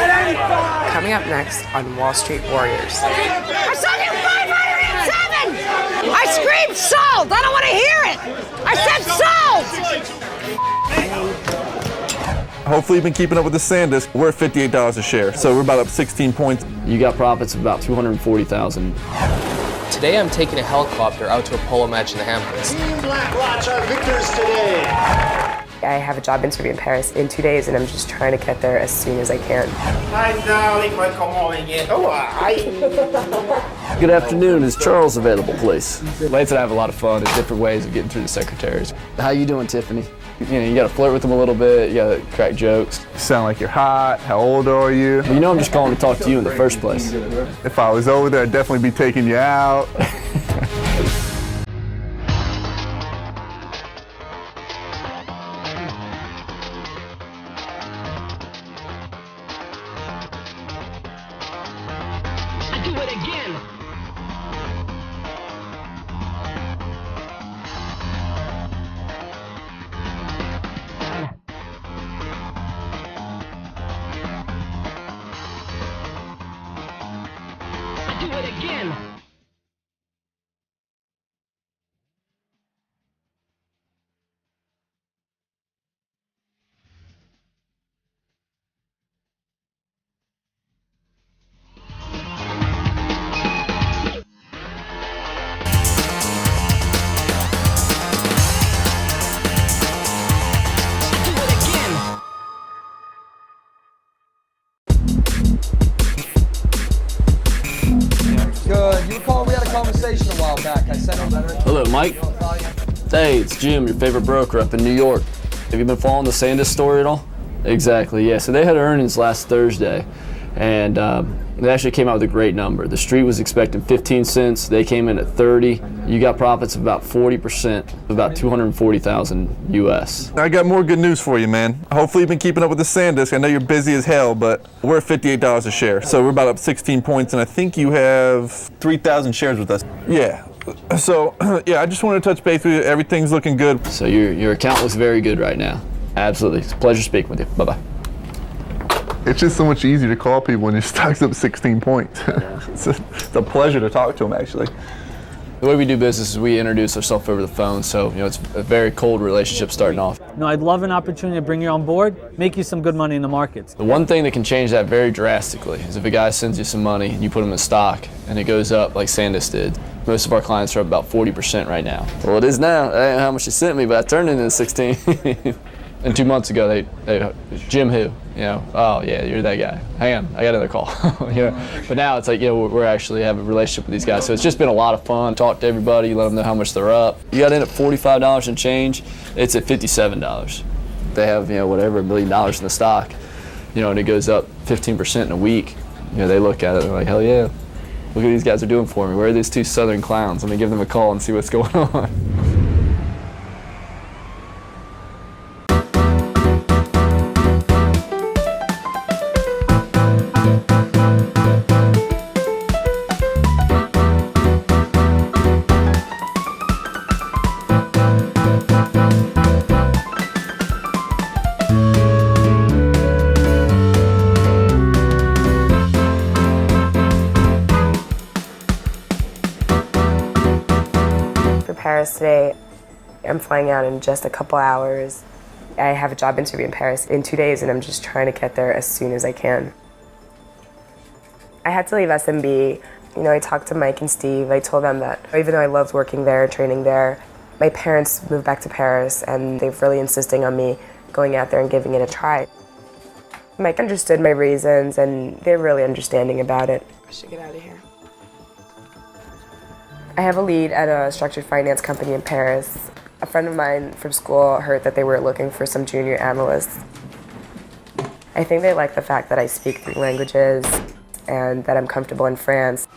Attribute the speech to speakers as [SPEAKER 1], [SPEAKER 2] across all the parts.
[SPEAKER 1] Coming up next on Wall Street Warriors.
[SPEAKER 2] I sold you 507! I screamed sold! I don't want to hear it! I said sold!
[SPEAKER 3] Hopefully you've been keeping up with the SanDisk. We're at $58 a share, so we're about up 16 points.
[SPEAKER 4] You got profits of about $240,000.
[SPEAKER 5] Today I'm taking a helicopter out to a polo match in the Hamptons.
[SPEAKER 6] Team Black Watch are victors today.
[SPEAKER 1] I have a job interview in Paris in 2 days, and I'm just trying to get there as soon as I can.
[SPEAKER 7] Hi, darling. Welcome home again. Oh, hi.
[SPEAKER 4] Good afternoon. Is Charles available, please? Lance and I have a lot of fun. There's different ways of getting through the secretaries. How you doing, Tiffany? You got to flirt with them a little bit. You got to crack jokes.
[SPEAKER 3] You sound like you're hot. How old are you?
[SPEAKER 4] Well, you know I'm just calling to talk to you in the first place.
[SPEAKER 3] If I was over there, I'd definitely be taking you out.
[SPEAKER 8] Good. You recall we had a conversation a while back. I sent him better.
[SPEAKER 4] Hello, Mike. Hey, it's Jim, your favorite broker up in New York. Have you been following the SanDisk story at all? Exactly, yeah. So they had earnings last Thursday, and they actually came out with a great number. The street was expecting 15 cents. They came in at 30. You got profits of about 40%, about 240,000 US.
[SPEAKER 3] I got more good news for you, man. Hopefully you've been keeping up with the SanDisk. I know you're busy as hell, but we're at $58 a share. So we're about up 16 points, and I think you have 3,000 shares with us. Yeah. So, yeah, I just wanted to touch base with you. Everything's looking good.
[SPEAKER 4] So your account looks very good right now. Absolutely. It's a pleasure speaking with you. Bye-bye.
[SPEAKER 3] It's just so much easier to call people when your stock's up 16 points. It's a pleasure to talk to them, actually.
[SPEAKER 4] The way we do business is we introduce ourselves over the phone, so it's a very cold relationship starting off.
[SPEAKER 9] No, I'd love an opportunity to bring you on board, make you some good money in the markets.
[SPEAKER 4] The one thing that can change that very drastically is if a guy sends you some money and you put them in stock and it goes up like SanDisk did. Most of our clients are up about 40% right now. Well, it is now. I don't know how much you sent me, but I turned it into 16. And 2 months ago, they Jim who? Oh yeah, you're that guy. Hang on, I got another call. But now it's like, we're actually having a relationship with these guys. So it's just been a lot of fun. Talk to everybody, let them know how much they're up. You got in at $45 and change. It's at $57. They have, whatever, $1 million in the stock, and it goes up 15% in a week. They look at it, they're like, hell yeah. Look what these guys are doing for me. Where are these two Southern clowns? Let me give them a call and see what's going on.
[SPEAKER 1] Paris today. I'm flying out in just a couple hours. I have a job interview in Paris in 2 days, and I'm just trying to get there as soon as I can. I had to leave SMB. I talked to Mike and Steve. I told them that even though I loved working there, training there, my parents moved back to Paris, and they're really insisting on me going out there and giving it a try. Mike understood my reasons, and they're really understanding about it. I should get out of here. I have a lead at a structured finance company in Paris. A friend of mine from school heard that they were looking for some junior analysts. I think they like the fact that I speak 3 languages and that I'm comfortable in France.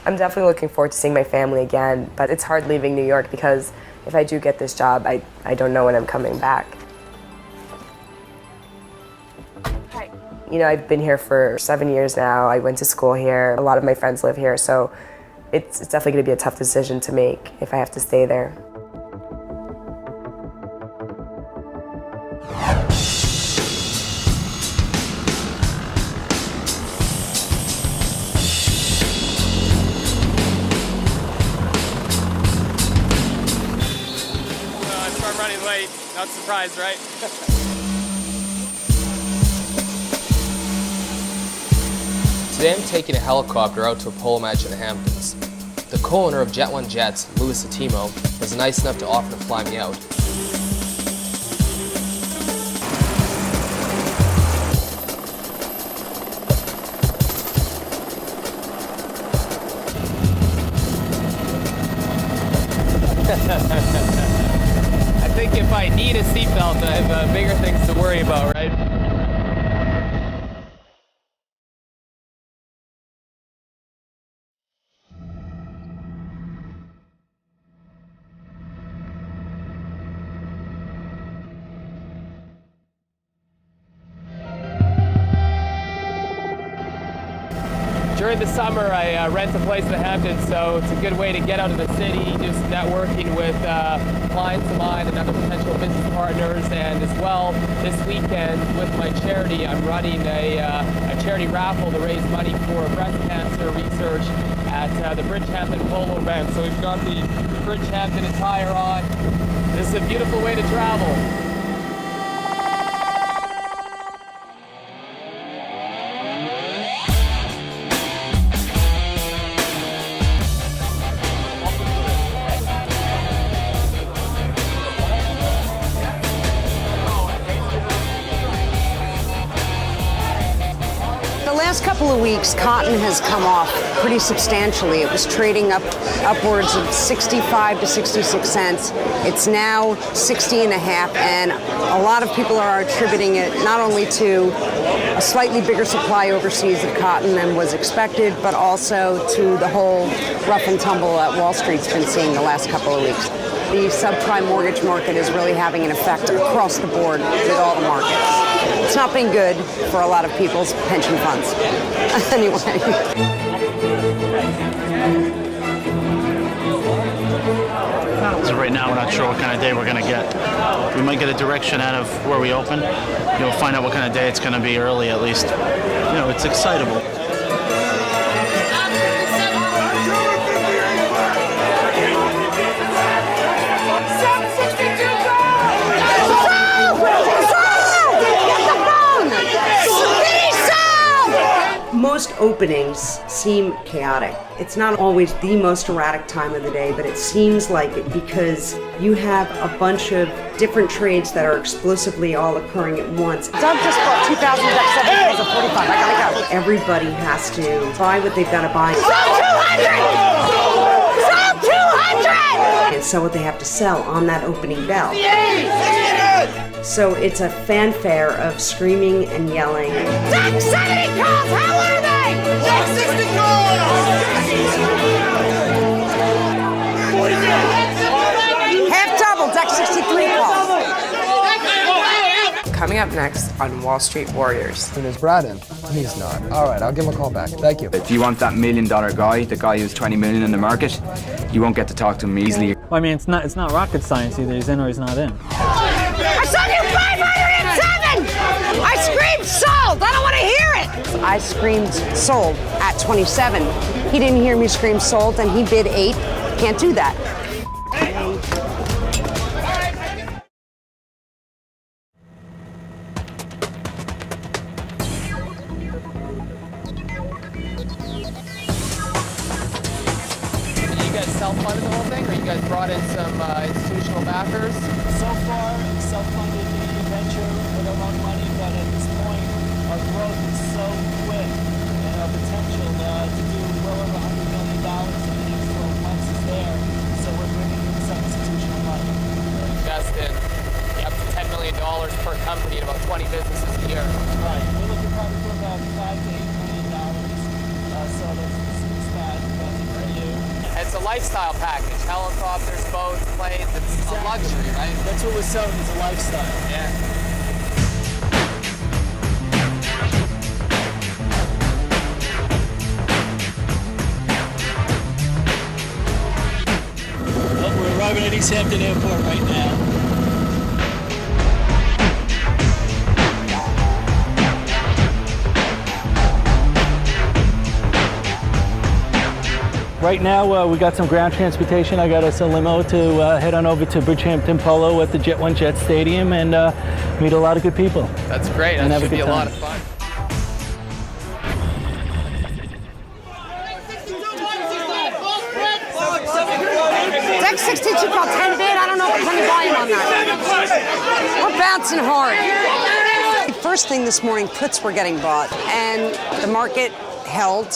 [SPEAKER 1] I'm definitely looking forward to seeing my family again, but it's hard leaving New York because if I do get this job, I don't know when I'm coming back. I've been here for 7 years now. I went to school here. A lot of my friends live here, so it's definitely going to be a tough decision to make if I have to stay there.
[SPEAKER 5] weight. Not surprised, right? Today I'm taking a helicopter out to a polo match in the Hamptons. The co-owner of Jet One Jets, Louis Atimo, was nice enough to offer to fly me out. I think if I need a seatbelt, I have bigger things to worry about, right? During the summer, I rent a place in the Hamptons, so it's a good way to get out of the city, just networking with clients of mine and other potential business partners. And as well, this weekend with my charity, I'm running a charity raffle to raise money for breast cancer research at the Bridgehampton Polo event. So we've got the Bridgehampton attire on. This is a beautiful way to travel.
[SPEAKER 2] The last couple of weeks, cotton has come off pretty substantially. It was trading upwards of 65 to 66 cents. It's now 60 and a half, and a lot of people are attributing it not only to a slightly bigger supply overseas of cotton than was expected, but also to the whole rough and tumble that Wall Street's been seeing the last couple of weeks. The subprime mortgage market is really having an effect across the board with all the markets. It's not been good for a lot of people's pension funds. Anyway.
[SPEAKER 10] So right now we're not sure what kind of day we're going to get. We might get a direction out of where we open. You'll find out what kind of day it's going to be early at least. You know, it's excitable.
[SPEAKER 2] Most openings seem chaotic. It's not always the most erratic time of the day, but it seems like it because you have a bunch of different trades that are explosively all occurring at once. Doug just bought 2,000 decks of 45. I gotta go. Everybody has to buy what they've got to buy. Sell 200! Sell 200! And sell what they have to sell on that opening bell. So it's a fanfare of screaming and yelling. Deck 70 calls! How are they?
[SPEAKER 7] Deck 60 calls!
[SPEAKER 2] Half double, deck 63 calls.
[SPEAKER 1] Coming up next on Wall Street Warriors.
[SPEAKER 11] And is Brad in? He's not. All right, I'll give him a call back. Thank you.
[SPEAKER 12] If you want that $1 million guy, the guy who's 20 million in the market, you won't get to talk to him easily.
[SPEAKER 9] Well, I mean, it's not rocket science either. He's in or he's not in.
[SPEAKER 2] I sold you 507! I screamed sold! I don't want to hear it! I screamed sold at 27. He didn't hear me scream sold, and he bid 8. Can't do that.
[SPEAKER 5] You guys self-funded the whole thing, or you guys brought in some institutional backers?
[SPEAKER 13] So far, self-funded the venture with our own money, but at this point, our growth is so quick, and our potential to do well over $100 million in the next 12 months is there. So we're bringing in some institutional money.
[SPEAKER 5] Invest in up to $10 million per company in about 20 businesses a year.
[SPEAKER 13] Right. We're looking probably for about $5 to $8 million. So that's the sweet spot for you.
[SPEAKER 5] It's a lifestyle package. Helicopters, boats, planes. It's a luxury, right?
[SPEAKER 13] That's what we're selling, is a lifestyle.
[SPEAKER 5] Yeah.
[SPEAKER 13] Well, we're arriving at East Hampton Airport right now. Right now, we got some ground transportation. I got us a limo to head on over to Bridgehampton Polo at the Jet One Jet Stadium and meet a lot of good people.
[SPEAKER 5] That's great.
[SPEAKER 13] And
[SPEAKER 5] That
[SPEAKER 13] have a
[SPEAKER 5] should be
[SPEAKER 13] good
[SPEAKER 5] a lot
[SPEAKER 13] time.
[SPEAKER 5] of fun.
[SPEAKER 2] Deck 62 called 10 bid. I don't know if there's any volume on that. We're bouncing hard. First thing this morning, puts were getting bought, and the market held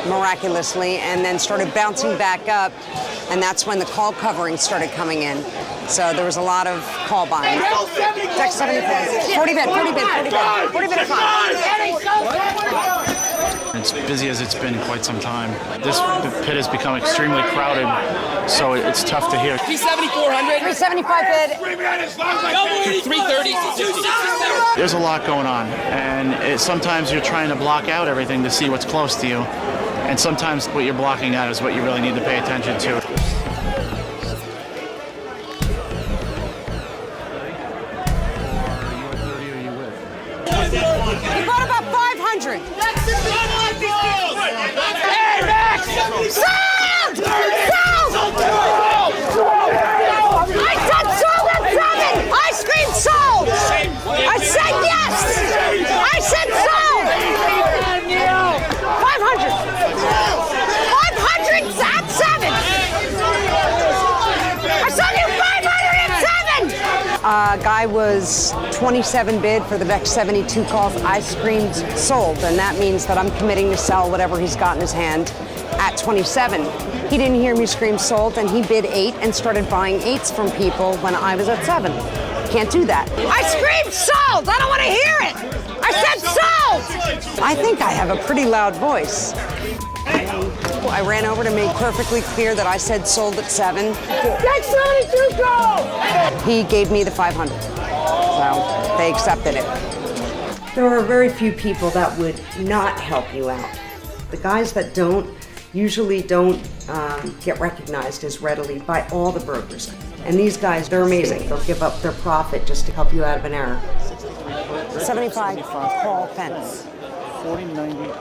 [SPEAKER 2] miraculously and then started bouncing back up, and that's when the call coverings started coming in. So there was a lot of call buying. Deck 74. 40 bid, 40 bid, 40 bid. 40 bid at 5.
[SPEAKER 10] It's busy as it's been in quite some time. This pit has become extremely crowded, so it's tough to hear.
[SPEAKER 5] 3,7,400.
[SPEAKER 2] 375 bid.
[SPEAKER 5] 330.
[SPEAKER 10] There's a lot going on, and sometimes you're trying to block out everything to see what's close to you, and sometimes what you're blocking out is what you really need to pay attention to.
[SPEAKER 2] He bought about 500.
[SPEAKER 5] Hey, Max!
[SPEAKER 2] Sold! Sold! I said sold at 7! I screamed sold! I said yes! I said sold! 500! 500 at 7! I sold you 500 at 7! Guy was 27 bid for the next 72 calls. I screamed sold, and that means that I'm committing to sell whatever he's got in his hand at 27. He didn't hear me scream sold, and he bid 8 and started buying 8s from people when I was at 7. Can't do that. I screamed sold! I don't want to hear it! I said sold! I think I have a pretty loud voice. I ran over to make perfectly clear that I said sold at 7. He gave me the 500, so they accepted it. There are very few people that would not help you out. The guys that don't usually don't get recognized as readily by all the brokers. And these guys, they're amazing. They'll give up their profit just to help you out of an error. 75, Paul Pence.
[SPEAKER 13] 4090.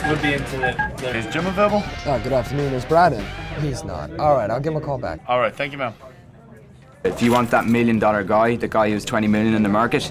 [SPEAKER 14] Would be into it.
[SPEAKER 11] Is Jim available? Good afternoon. Is Brad in? He's not. All right, I'll give him a call back.
[SPEAKER 14] All right, thank you, ma'am.
[SPEAKER 12] If you want that $1 million guy, the guy who's 20 million in the market,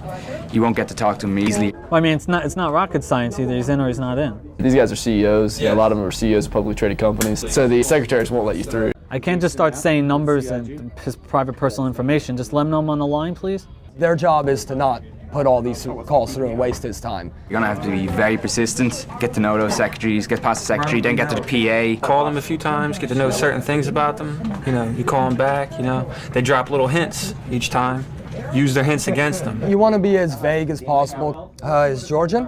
[SPEAKER 12] you won't get to talk to him easily.
[SPEAKER 9] Well, I mean, it's not rocket science. Either he's in or he's not in.
[SPEAKER 4] These guys are CEOs. A lot of them are CEOs of publicly traded companies. So the secretaries won't let you through.
[SPEAKER 9] I can't just start saying numbers and his private personal information. Just let him know I'm on the line, please.
[SPEAKER 11] Their job is to not put all these calls through and waste his time.
[SPEAKER 12] You're gonna have to be very persistent, get to know those secretaries, get past the secretary, then get to the PA.
[SPEAKER 14] Call them a few times, get to know certain things about them. You know, you call them back, you know. They drop little hints each time. Use their hints against them.
[SPEAKER 11] You want to be as vague as possible. Is George in?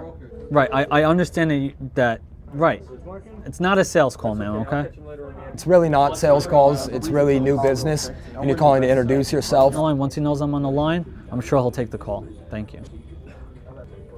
[SPEAKER 9] Right, I understand that, right. It's not a sales call, man, okay?
[SPEAKER 11] It's really not sales calls. It's really new business, and you're calling to introduce yourself.
[SPEAKER 9] Once he knows I'm on the line, I'm sure he'll take the call. Thank you.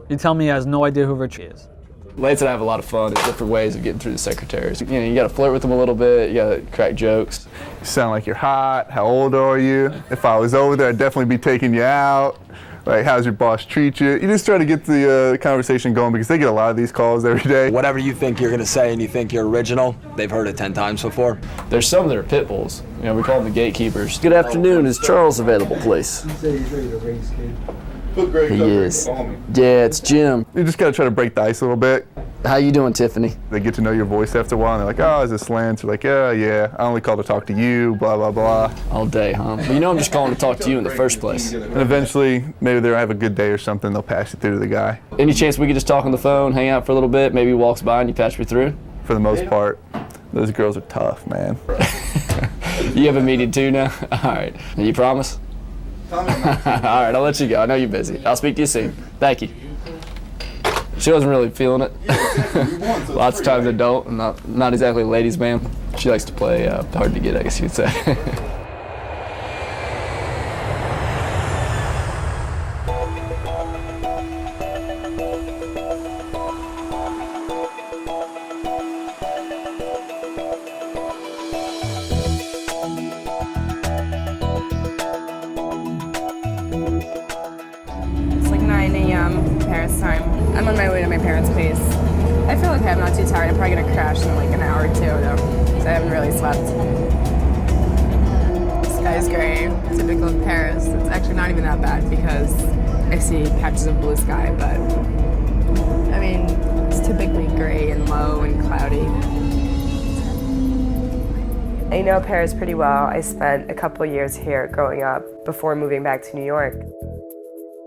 [SPEAKER 9] You tell me he has no idea who Richie is.
[SPEAKER 4] Lance and I have a lot of fun at different ways of getting through the secretaries. You know, you got to flirt with them a little bit. You got to crack jokes.
[SPEAKER 3] You sound like you're hot. How old are you? If I was over there, I'd definitely be taking you out. Like, how's your boss treat you? You just try to get the conversation going because they get a lot of these calls every day.
[SPEAKER 11] Whatever you think you're going to say and you think you're original, they've heard it 10 times before.
[SPEAKER 4] There's some that are pit bulls. You know, we call them the gatekeepers. Good afternoon. Is Charles available, please? He is. Yeah, it's Jim.
[SPEAKER 3] You just got to try to break the ice a little bit.
[SPEAKER 4] How you doing, Tiffany?
[SPEAKER 3] They get to know your voice after a while, and they're like, oh, is this Lance? They're like, yeah, I only called to talk to you, blah, blah, blah.
[SPEAKER 4] All day, huh? But you know I'm just calling to talk to you in the first place.
[SPEAKER 3] And eventually, maybe they'll have a good day or something, they'll pass you through to the guy.
[SPEAKER 4] Any chance we could just talk on the phone, hang out for a little bit, maybe he walks by and you patch me through?
[SPEAKER 3] For the most part, those girls are tough, man.
[SPEAKER 4] You have a meeting too now? All right. You promise? All right, I'll let you go. I know you're busy. I'll speak to you soon. Thank you. She wasn't really feeling it. Lots of times I don't. I'm not exactly a ladies' man. She likes to play hard to get, I guess you'd say.
[SPEAKER 1] It's like 9
[SPEAKER 15] Paris time. I'm on my way to my parents' place. I feel okay, I'm not too tired. I'm probably gonna crash in like an hour or two though, because I haven't really slept. The sky's gray, typical of Paris. It's actually not even that bad because I see patches of blue sky, but I mean, it's typically gray and low and cloudy.
[SPEAKER 1] I know Paris pretty well. I spent a couple years here growing up before moving back to New York.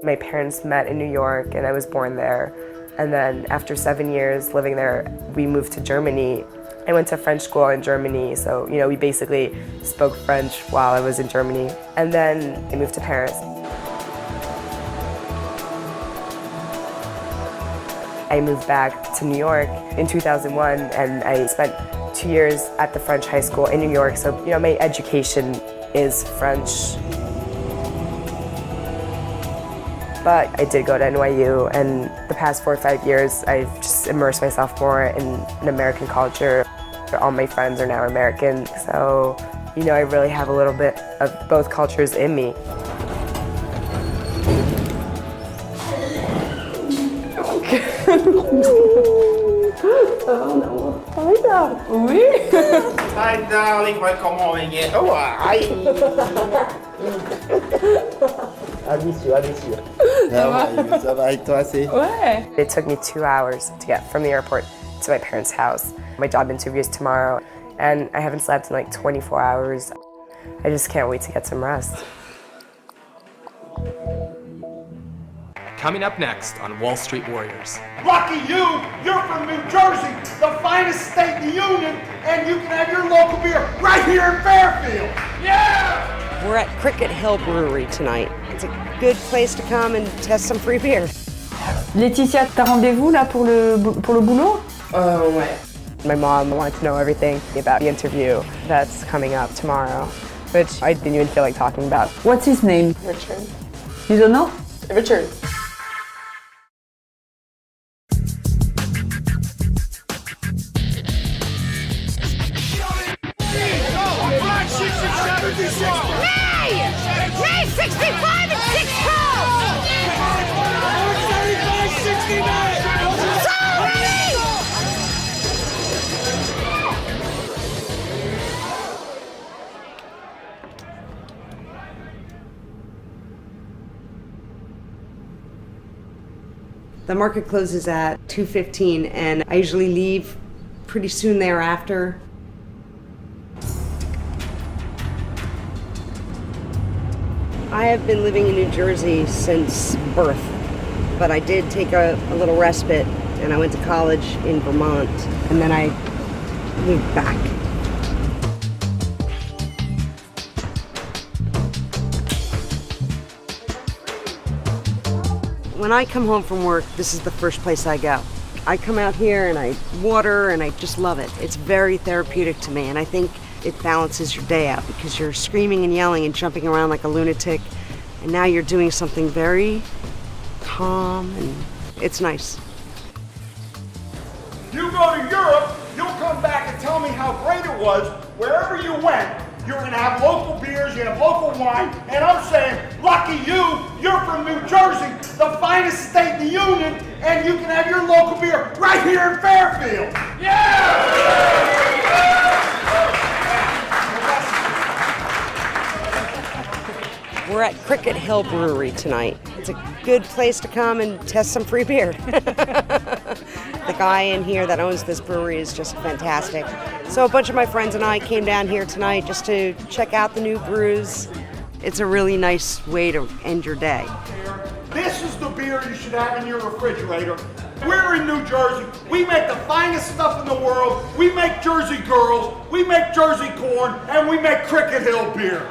[SPEAKER 1] My parents met in New York and I was born there. And then after 7 years living there, we moved to Germany. I went to French school in Germany, so we basically spoke French while I was in Germany. And then I moved to Paris. I moved back to New York in 2001 and I spent 2 years at the French high school in New York, so my education is French. But I did go to NYU, and the past 4 or 5 years I've just immersed myself more in an American culture. All my friends are now American, so I really have a little bit of both cultures in me.
[SPEAKER 7] Oh non, oui. Hi darling, welcome home again. Oh, hi. I miss you. Ça va et toi, c'est?
[SPEAKER 1] Ouais. It took me 2 hours to get from the airport to my parents' house. My job interview is tomorrow, and I haven't slept in like 24 hours. I just can't wait to get some rest.
[SPEAKER 16] Coming up next on Wall Street Warriors.
[SPEAKER 7] Lucky you! You're from New Jersey, the finest state in the union, and you can have your local beer right here in Fairfield. Yeah!
[SPEAKER 2] We're at Cricket Hill Brewery tonight. It's a good place to come and test some free beer.
[SPEAKER 17] Laetitia, t'as rendez-vous là pour le boulot?
[SPEAKER 1] Ouais. My mom wanted to know everything about the interview that's coming up tomorrow, which I didn't even feel like talking about.
[SPEAKER 17] What's his name?
[SPEAKER 1] Richard.
[SPEAKER 17] You don't know?
[SPEAKER 1] Richard.
[SPEAKER 18] May 65 and 6 calls! 69! So ready!
[SPEAKER 2] The market closes at 2:15 and I usually leave pretty soon thereafter. I have been living in New Jersey since birth, but I did take a little respite and I went to college in Vermont and then I moved back. When I come home from work, this is the first place I go. I come out here and I water and I just love it. It's very therapeutic to me and I think it balances your day out because you're screaming and yelling and jumping around like a lunatic and now you're doing something very calm and it's nice.
[SPEAKER 7] You go to Europe, you'll come back and tell me how great it was wherever you went. You're gonna have local beers, you have local wine, and I'm saying, lucky you, you're from New Jersey, the finest state in the union, and you can have your local beer right here in Fairfield. Yeah!
[SPEAKER 2] We're at Cricket Hill Brewery tonight. It's a good place to come and test some free beer. The guy in here that owns this brewery is just fantastic. So a bunch of my friends and I came down here tonight just to check out the new brews. It's a really nice way to end your day.
[SPEAKER 7] This is the beer you should have in your refrigerator. We're in New Jersey. We make the finest stuff in the world. We make Jersey girls, we make Jersey corn, and we make Cricket Hill beer.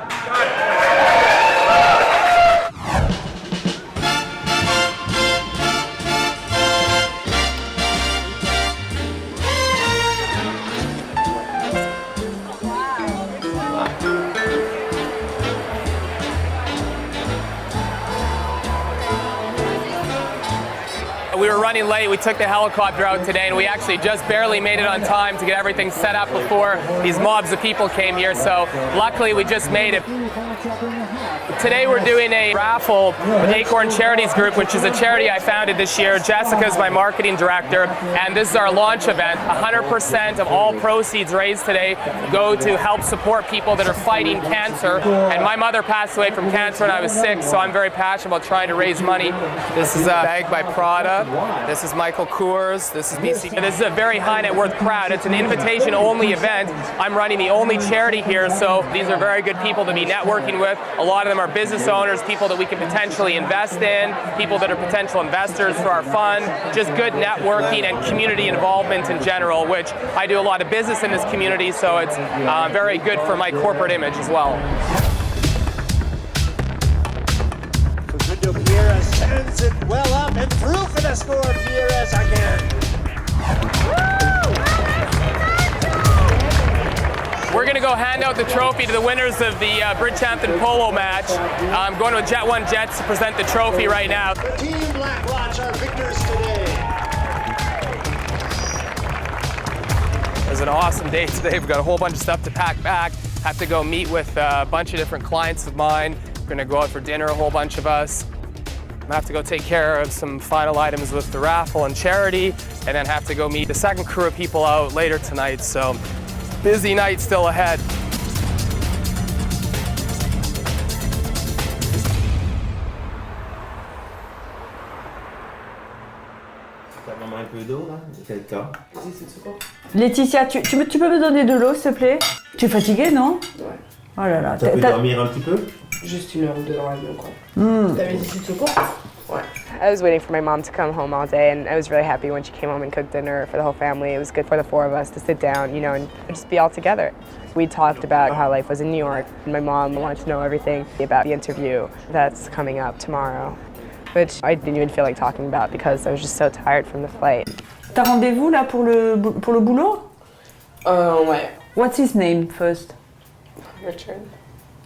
[SPEAKER 5] We were running late. We took the helicopter out today, and we actually just barely made it on time to get everything set up before these mobs of people came here. So luckily, we just made it. Today we're doing a raffle with Acorn Charities Group, which is a charity I founded this year. Jessica's my marketing director, and this is our launch event. 100% of all proceeds raised today go to help support people that are fighting cancer. And my mother passed away from cancer when I was 6, so I'm very passionate about trying to raise money. This is a bag by Prada. This is Michael Kors. This is BC. This is a very high net worth crowd. It's an invitation-only event. I'm running the only charity here, so these are very good people to be networking with. A lot of them are business owners, people that we can potentially invest in, people that are potential investors for our fund, just good networking and community involvement in general, which I do a lot of business in this community, so it's very good for my corporate image as well.
[SPEAKER 6] Piera sends it well up and through for the score. Piera's again.
[SPEAKER 5] We're going to go hand out the trophy to the winners of the Bridgehampton polo match. I'm going to Jet 1 Jets to present the trophy right now.
[SPEAKER 6] Team Black Watch are victors today.
[SPEAKER 5] It was an awesome day today. We've got a whole bunch of stuff to pack back. Have to go meet with a bunch of different clients of mine. We're going to go out for dinner, a whole bunch of us. I have to go take care of some final items with the raffle and charity, and then have to go meet the second crew of people out later tonight. So, busy night still ahead.
[SPEAKER 19] Un peu d'eau là, quelqu'un.
[SPEAKER 17] Laetitia, tu peux me donner de l'eau, s'il te plaît? Tu es fatiguée, non?
[SPEAKER 15] Ouais.
[SPEAKER 17] Oh là là.
[SPEAKER 19] Tu peux dormir un petit peu?
[SPEAKER 15] Juste 1 heure ou 2 dans l'avion, quoi.
[SPEAKER 1] T'avais des de secours? Ouais. I was waiting for my mom to come home all day, and I was really happy when she came home and cooked dinner for the whole family. It was good for the 4 of us to sit down, you know, and just be all together. We talked about how life was in New York, and my mom wanted to know everything about the interview that's coming up tomorrow, which I didn't even feel like talking about because I was just so tired from the flight.
[SPEAKER 17] T'as rendez-vous là pour le boulot?
[SPEAKER 15] Ouais.
[SPEAKER 17] What's his name first?
[SPEAKER 15] Richard.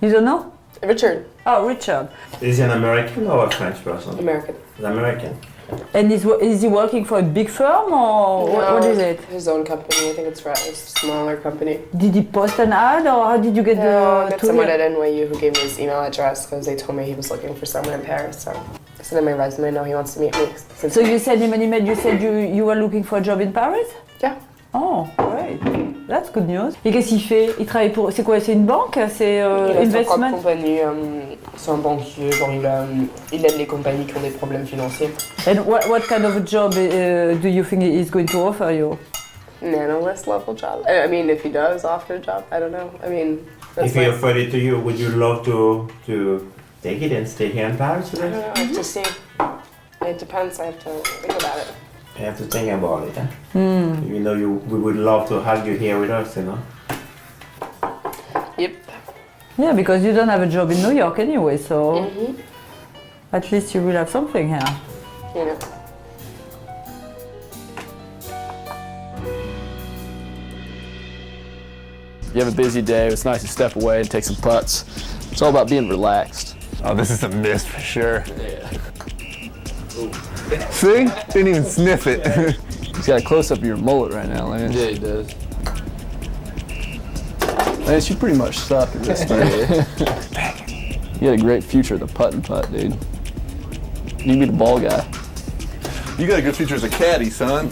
[SPEAKER 17] You don't know?
[SPEAKER 15] Richard.
[SPEAKER 17] Oh, Richard.
[SPEAKER 19] Is he an American or a French person?
[SPEAKER 15] American.
[SPEAKER 19] An American.
[SPEAKER 17] And is he working for a big firm or what is it?
[SPEAKER 15] His own company. I think it's a smaller company.
[SPEAKER 17] Did he post an ad or how did you get
[SPEAKER 15] I got someone at NYU who gave me his email address because they told me he was looking for someone in Paris. So I sent him my resume. Now he wants to meet me.
[SPEAKER 17] So you sent him an email. You said you were looking for a job in Paris?
[SPEAKER 15] Yeah.
[SPEAKER 17] Oh, great. That's good news. Et qu'est-ce qu'il fait? Il travaille pour... C'est quoi? C'est une banque? C'est investment?
[SPEAKER 15] Compagnie, c'est un banquier. Genre il aide les compagnies qui ont des problèmes financiers.
[SPEAKER 17] And what kind of a job do you think he's going to offer you?
[SPEAKER 15] An analyst level job. I mean, if he does offer a job, I don't know. I mean,
[SPEAKER 19] if he offered it to you, would you love to take it and stay here in Paris with us?
[SPEAKER 15] I don't know. I have to see. It depends. I have to think about it.
[SPEAKER 19] You have to think about it, huh? You know, we would love to have you here with us, you know?
[SPEAKER 15] Yep.
[SPEAKER 17] Yeah, because you don't have a job in New York anyway, so at least you will have something here.
[SPEAKER 15] You know.
[SPEAKER 4] You have a busy day, it's nice to step away and take some putts. It's all about being relaxed.
[SPEAKER 3] Oh, this is a miss for sure. See? Didn't even sniff it.
[SPEAKER 4] He's got a close-up of your mullet right now, Lance.
[SPEAKER 14] Yeah, he does.
[SPEAKER 4] Lance, you pretty much suck at this, man. You got a great future at the putt and putt, dude. You be the ball guy.
[SPEAKER 3] You got a good future as a caddy, son.